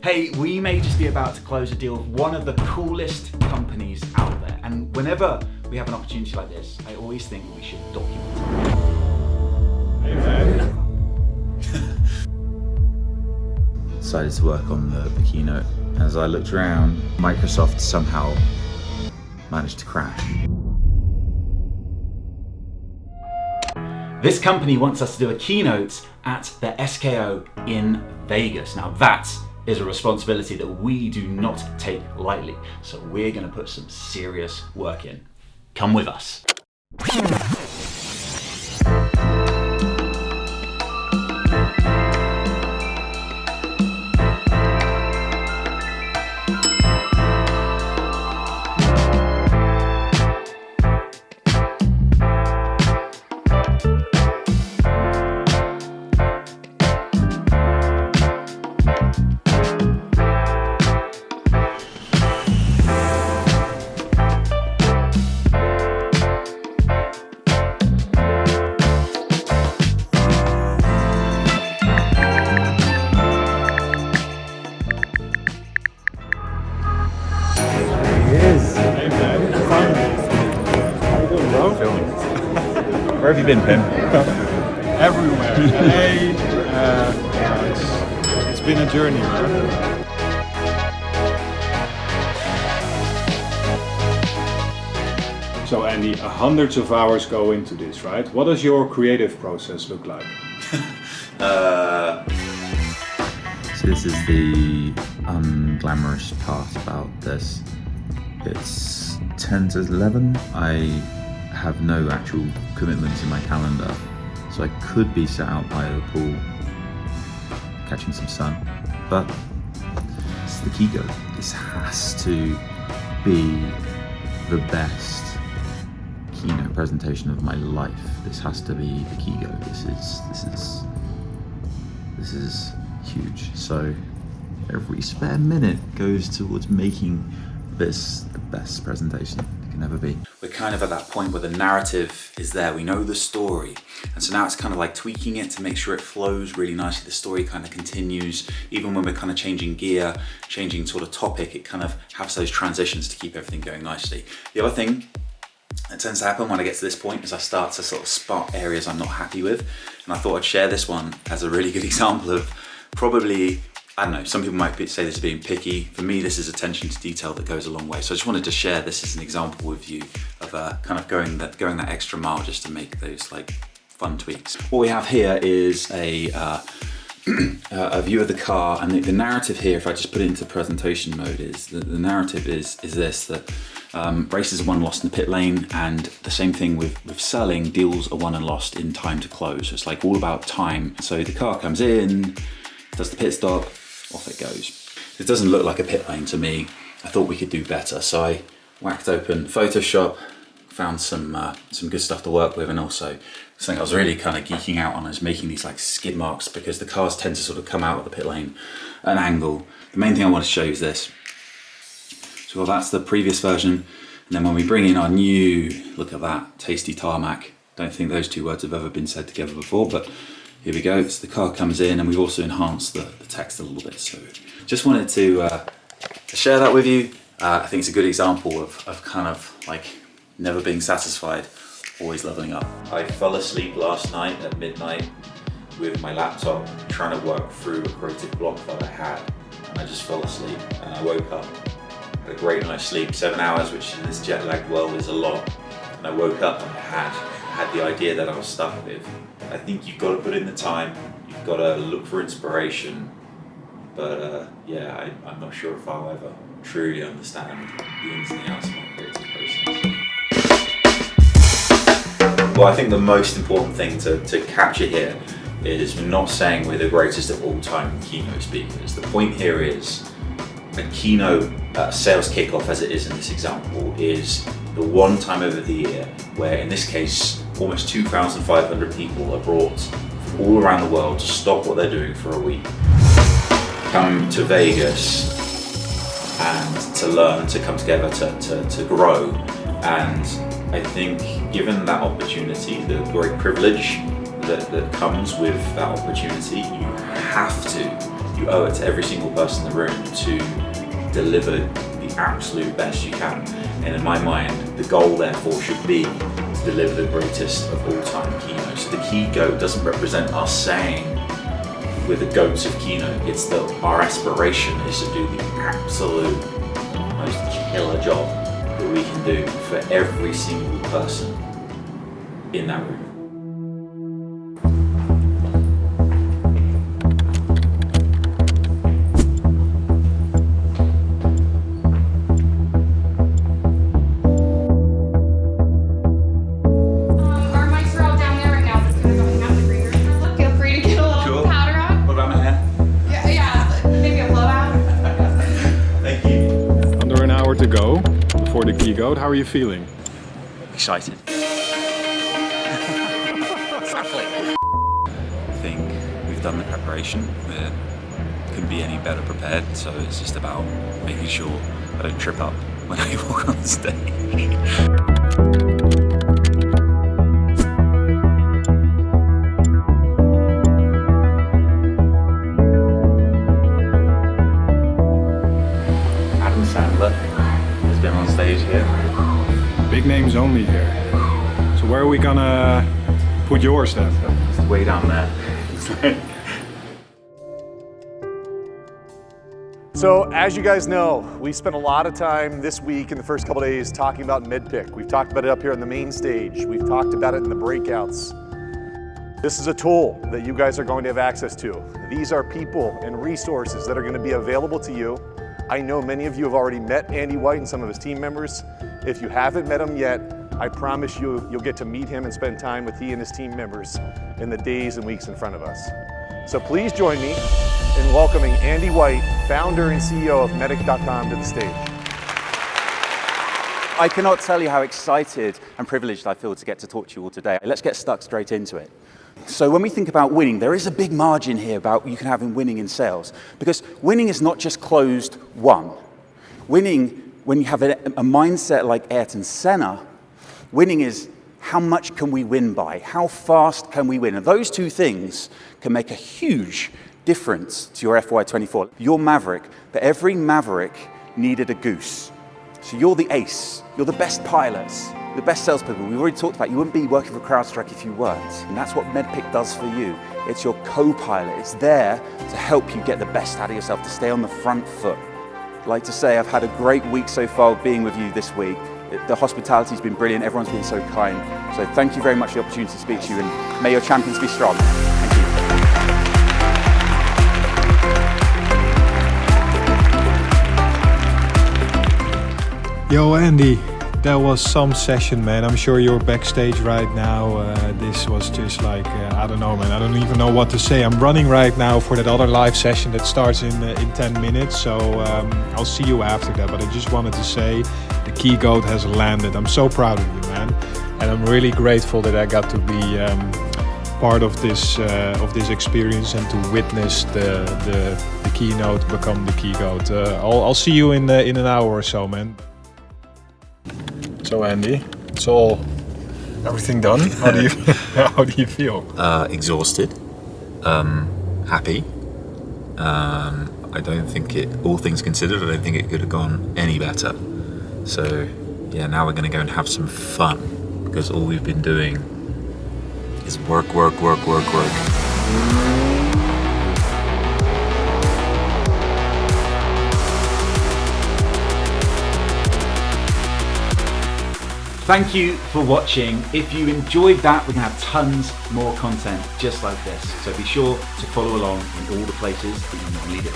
Hey, we may just be about to close a deal with one of the coolest companies out there. And whenever we have an opportunity like this, I always think we should document it. Hey man. Decided to work on the keynote. As I looked around, Microsoft somehow managed to crash. This company wants us to do a keynote at the SKO in Vegas. Now that is a responsibility that we do not take lightly. So we're gonna put some serious work in. Come with us. Where have you been, Pim? Everywhere. It's been a journey, man. So Andy, hundreds of hours go into this, right? What does your creative process look like? So this is the unglamorous part about this. It's 10 to 11. I have no actual commitments in my calendar, so I could be sat out by the pool catching some sun, but it's the KeyGoat. This has to be the best keynote presentation of my life. This has to be the KeyGoat. This is huge. So every spare minute goes towards making this the best presentation it can ever be. We're kind of at that point where the narrative is there, we know the story, and so now it's kind of like tweaking it to make sure it flows really nicely. The story kind of continues, even when we're kind of changing gear, changing sort of topic, it kind of has those transitions to keep everything going nicely. The other thing that tends to happen when I get to this point is I start to sort of spot areas I'm not happy with, and I thought I'd share this one as a really good example of probably, I don't know, some people might say this is being picky. For me, this is attention to detail that goes a long way. So I just wanted to share this as an example with you of kind of going that extra mile just to make those like fun tweaks. What we have here is a view of the car, and the narrative here, if I just put it into presentation mode, is the narrative is this, that races are won and lost in the pit lane, and the same thing with selling, deals are won and lost in time to close. So it's like all about time. So the car comes in, does the pit stop, off it goes. It doesn't look like a pit lane to me. I thought we could do better, so I whacked open Photoshop, found some good stuff to work with, and also something I was really kind of geeking out on is making these like skid marks, because the cars tend to sort of come out of the pit lane at an angle. The main thing I want to show you is this. So that's the previous version, and then when we bring in our new, look at that, tasty tarmac. Don't think those two words have ever been said together before, but here we go. So the car comes in, and we've also enhanced the text a little bit. So just wanted to share that with you. I think it's a good example of kind of like never being satisfied, always leveling up. I fell asleep last night at midnight with my laptop trying to work through a creative block that I had, and I just fell asleep, and I woke up, had a great night's sleep, 7 hours, which in this jet lagged world is a lot, and I woke up and I had the idea that I was stuck with. I think you've got to put in the time, you've got to look for inspiration, but yeah, I'm not sure if I'll ever truly understand the ins and the outs of my creative process. Well, I think the most important thing to capture here is we're not saying we're the greatest of all time keynote speakers. The point here is a keynote sales kickoff, as it is in this example, is the one time over the year where, in this case, almost 2,500 people are brought from all around the world to stop what they're doing for a week, come to Vegas and to learn, to come together, to grow. And I think given that opportunity, the great privilege that comes with that opportunity, you have to You owe it to every single person in the room to deliver the absolute best you can. And in my mind, the goal therefore should be to deliver the greatest of all time keynotes. So the KeyGoat doesn't represent us saying we're the goats of keynote. It's that our aspiration is to do the absolute most killer job that we can do for every single person in that room. Our mics are all down there right now. Just gonna go hang out in the green room for a little. Feel free to get a little powder on. What about my hair? Yeah, maybe a blowout. Thank you. Under an hour to go before the KeyGoat. How are you feeling? Excited. I think we've done the preparation. We couldn't be any better prepared, so it's just about making sure I don't trip up when I walk on stage. Adam Sandler has been on stage here. Big names only here. So where are we gonna put yours then? It's way down there. So as you guys know, we spent a lot of time this week in the first couple days talking about MEDDPICC. We've talked about it up here on the main stage. We've talked about it in the breakouts. This is a tool that you guys are going to have access to. These are people and resources that are going to be available to you. I know many of you have already met Andy Whyte and some of his team members. If you haven't met him yet, I promise you, you'll get to meet him and spend time with he and his team members in the days and weeks in front of us. So please join me in welcoming Andy Whyte, founder and CEO of MEDDICC.com, to the stage. I cannot tell you how excited and privileged I feel to get to talk to you all today. Let's get stuck straight into it. So when we think about winning, there is a big margin here about you can have in winning in sales, because winning is not just closed won. Winning, when you have a mindset like Ayrton Senna, winning is how much can we win by? How fast can we win? And those two things can make a huge difference to your FY24. You're Maverick, but every Maverick needed a goose. So you're the ace, you're the best pilots, the best salespeople. We've already talked about you wouldn't be working for Crowdstrike if you weren't. And that's what MEDDPICC does for you. It's your co-pilot. It's there to help you get the best out of yourself, to stay on the front foot. I'd like to say I've had a great week so far being with you this week. The hospitality's been brilliant, everyone's been so kind. So thank you very much for the opportunity to speak to you, and may your champions be strong. Thank you. Yo, Andy, that was some session, man. I'm sure you're backstage right now. This was just like, I don't know, man. I don't even know what to say. I'm running right now for that other live session that starts in 10 minutes. So I'll see you after that. But I just wanted to say the KeyGoat has landed. I'm so proud of you, man. And I'm really grateful that I got to be part of this experience and to witness the keynote become the KeyGoat. I'll see you in an hour or so, man. So Andy, it's everything done. How do you feel? Exhausted, happy. I don't think all things considered, I don't think it could have gone any better. So yeah, now we're going to go and have some fun, because all we've been doing is work. Thank you for watching. If you enjoyed that, we're gonna have tons more content just like this. So be sure to follow along in all the places that you normally do.